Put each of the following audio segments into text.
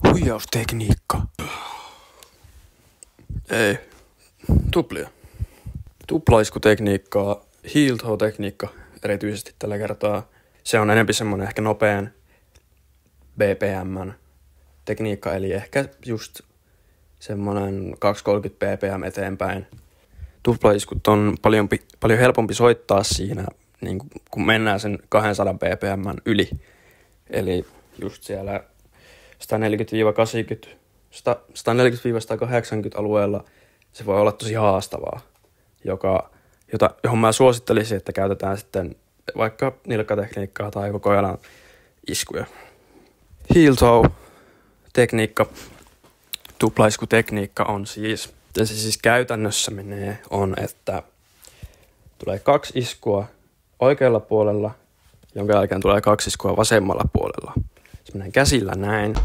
Huijaustekniikka. Ei. Tuplia. Tuplaiskutekniikkaa, heel toe tekniikka erityisesti tällä kertaa. Se on enemmän semmonen ehkä nopean BPM tekniikka, eli ehkä just semmonen 230 BPM eteenpäin. Tuplaiskut on paljon helpompi soittaa siinä, niin kun mennään sen 200 BPM yli. Eli just siellä 140-180 alueella se voi olla tosi haastavaa, johon mä suosittelisin, että käytetään sitten vaikka nilkkatekniikkaa tai koko ajan iskuja. Heel toe tekniikka, tuplaiskutekniikka on siis, miten se siis käytännössä menee, on, että tulee 2 iskua oikealla puolella, jonka jälkeen tulee 2 iskua vasemmalla puolella. Se menee käsillä näin.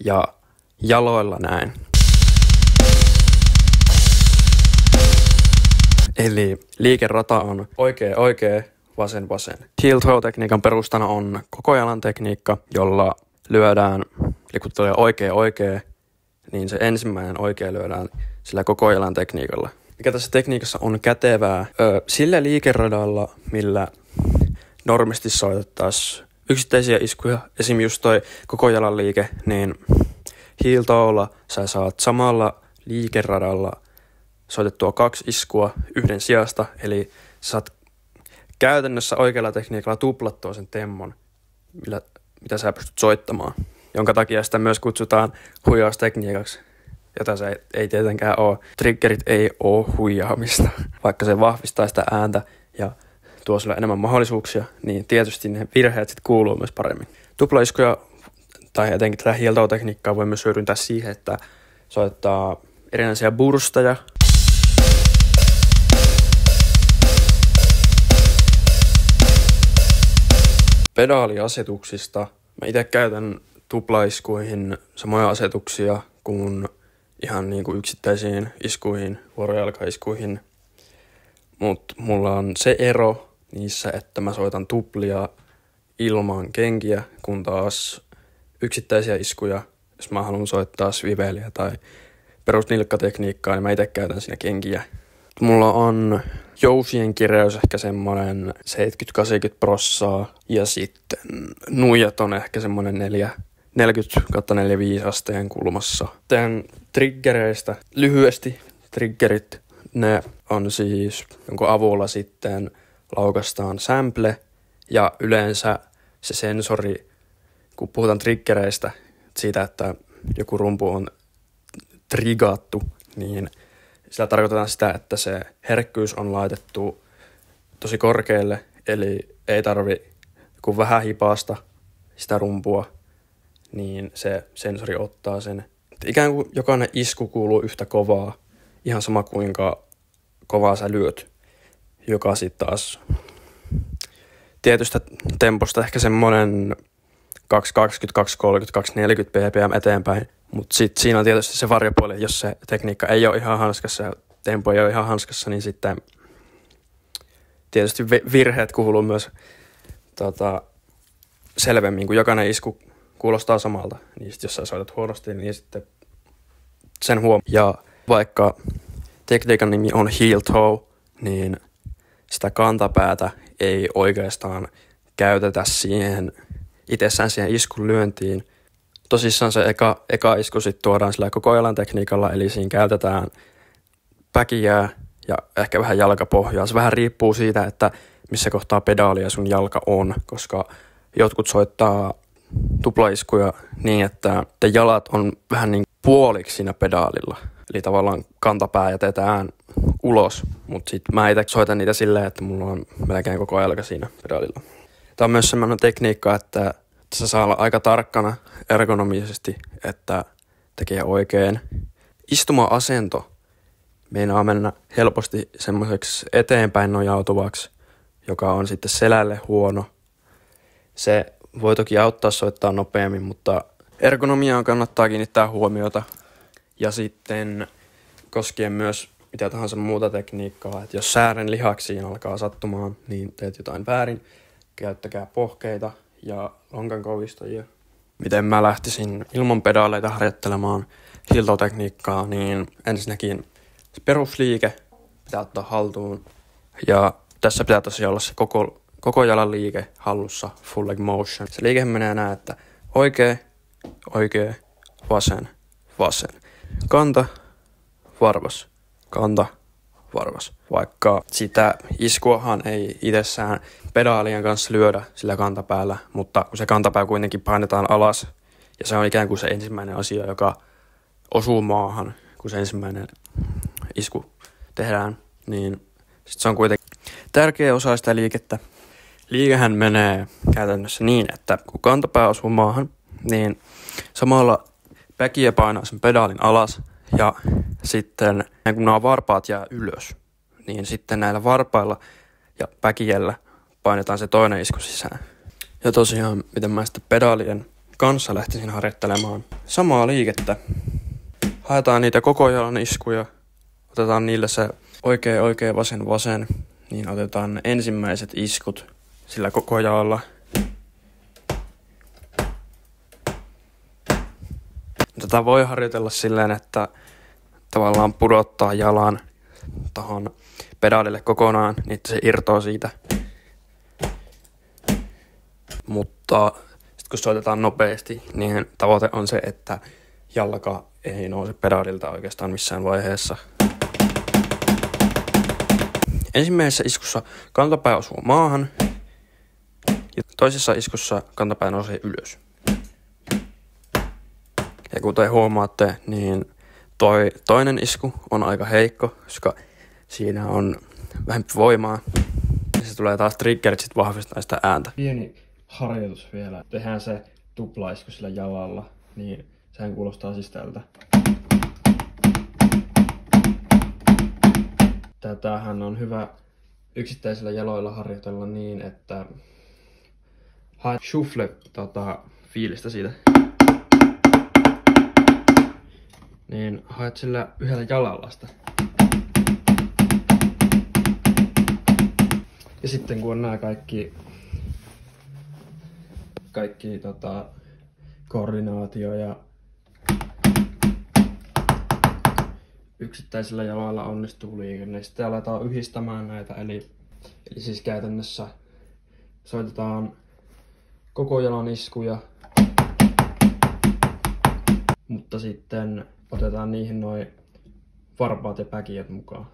Ja jaloilla näin. Eli liikerata on oikea, vasen. Heel toe tekniikan perustana on koko jalan tekniikka, jolla lyödään, eli kun tulee oikea, niin se ensimmäinen oikea lyödään sillä koko jalan tekniikalla. Mikä tässä tekniikassa on kätevää, sillä liikeradalla, millä normisti soitettaisiin yksittäisiä iskuja, esim. Just toi koko jalan liike, niin heel toella sä saat samalla liikeradalla soitettua 2 iskua yhden sijasta, eli sä saat käytännössä oikealla tekniikalla tuplattua sen temmon, mitä sä pystyt soittamaan, jonka takia sitä myös kutsutaan huijaustekniikaksi, jota se ei tietenkään ole. Triggerit ei ole huijaamista, vaikka se vahvistaa sitä ääntä ja tuo sulle enemmän mahdollisuuksia, niin tietysti ne virheet sitten kuuluu myös paremmin. Tuplaiskuja tai etenkin tätä heel toe tekniikkaa voi myös hyödyntää siihen, että soittaa erinäisiä bursteja. Pedaaliasetuksista. Mä itse käytän tuplaiskuihin samoja asetuksia kuin ihan niin kuin yksittäisiin iskuihin, vuorojalkaiskuihin. Mutta mulla on se ero niissä, että mä soitan tuplia ilman kenkiä, kun taas yksittäisiä iskuja, jos mä haluan soittaa sviveliä tai perusnilkkatekniikkaa, niin mä itse käytän siinä kenkiä. Mulla on jousien kireys ehkä semmonen 70-80% ja sitten nuijat on ehkä semmonen 40/45 asteen kulmassa. Tän triggereistä lyhyesti. Triggerit, ne on siis, jonka avulla sitten laukastaan sample ja yleensä se sensori, kun puhutaan triggereistä, siitä, että joku rumpu on trigattu, niin sillä tarkoitetaan sitä, että se herkkyys on laitettu tosi korkealle, eli ei tarvi kun vähän hipaasta sitä rumpua, niin se sensori ottaa sen. Ikään kuin jokainen isku kuuluu yhtä kovaa, ihan sama kuinka kovaa sä lyöt, joka sitten taas tietystä temposta ehkä semmoinen 220, 230, 240 bpm eteenpäin. Mutta sitten siinä on tietysti se varjopuoli, jos se tekniikka ei ole ihan hanskassa ja tempo ei ole ihan hanskassa, niin sitten tietysti virheet kuuluu myös selvemmin, kun jokainen isku kuulostaa samalta. Niin sit jos sä soitat huonosti, niin sitten sen huomaa. Ja vaikka tekniikan nimi on heel toe, niin sitä kantapäätä ei oikeastaan käytetä itsessään siihen iskun lyöntiin. Tosissaan se eka isku sitten tuodaan sillä koko jalan tekniikalla, eli siinä käytetään päkiää ja ehkä vähän jalkapohjaa. Se vähän riippuu siitä, että missä kohtaa pedaalia sun jalka on, koska jotkut soittaa tuplaiskuja niin, että jalat on vähän niin puoliksi siinä pedaalilla. Eli tavallaan kantapää jätetään ulos, mutta sitten mä itse soitan niitä silleen, että mulla on melkein koko jalka siinä pedaalilla. Tämä on myös semmoinen tekniikka, että se saa olla aika tarkkana ergonomisesti, että tekee oikein. Istuma-asento meinaa mennä helposti semmoiseksi eteenpäin nojautuvaksi, joka on sitten selälle huono. Se voi toki auttaa soittaa nopeammin, mutta ergonomiaan kannattaa kiinnittää huomiota. Ja sitten koskien myös mitä tahansa muuta tekniikkaa. Et jos säären lihaksiin alkaa sattumaan, niin teet jotain väärin. Käyttäkää pohkeita ja lonkan kovistajia. Miten mä lähtisin ilman pedaaleita harjoittelemaan heel-toe-tekniikkaa, niin ensinnäkin se perusliike pitää ottaa haltuun. Ja tässä pitää tosiaan olla se koko jalan liike hallussa, full leg motion. Se liike menee näin, että oikea, vasen, vasen. Kanta, varvas, kanta, varvas. Vaikka sitä iskuahan ei itsessään pedaalien kanssa lyödä sillä kantapäällä, mutta kun se kantapää kuitenkin painetaan alas, ja se on ikään kuin se ensimmäinen asia, joka osuu maahan, kun se ensimmäinen isku tehdään, niin sit se on kuitenkin tärkeä osa sitä liikettä. Liikehän menee käytännössä niin, että kun kantapää osuu maahan, niin samalla päkiä painaa sen pedaalin alas ja sitten kun nämä varpaat jää ylös, niin sitten näillä varpailla ja päkiellä painetaan se toinen isku sisään. Ja tosiaan, miten mä sitten pedaalien kanssa lähtisin harjoittelemaan samaa liikettä. Haetaan niitä koko jalan iskuja, otetaan niille se oikea, vasen, vasen, niin otetaan ensimmäiset iskut sillä koko jalalla. Tätä voi harjoitella silleen, että tavallaan pudottaa jalan tohon pedaalille kokonaan, niin että se irtoaa siitä. Mutta sitten kun soitetaan nopeasti, niin tavoite on se, että jalka ei nouse pedaalilta oikeastaan missään vaiheessa. Ensimmäisessä iskussa kantapää osuu maahan ja toisessa iskussa kantapää nousee ylös. Ja kuten huomaatte, niin toinen isku on aika heikko, koska siinä on vähemmän voimaa. Ja se tulee taas triggerit sit vahvistaa sitä ääntä. Pieni harjoitus vielä. Tehdään se tuplaisku sillä jalalla, niin sehän kuulostaa siis tältä. Tätähän on hyvä yksittäisillä jaloilla harjoitella niin, että haet shuffle fiilistä siitä. Niin haet sillä yhdellä jalalla sitä. Ja sitten kun on nämä kaikki koordinaatio ja yksittäisillä jaloilla onnistuu liikenne, niin sitten aletaan yhdistämään näitä, eli siis käytännössä soitetaan koko jalan iskuja, mutta sitten otetaan niihin noin varpaat ja päkiöt mukaan.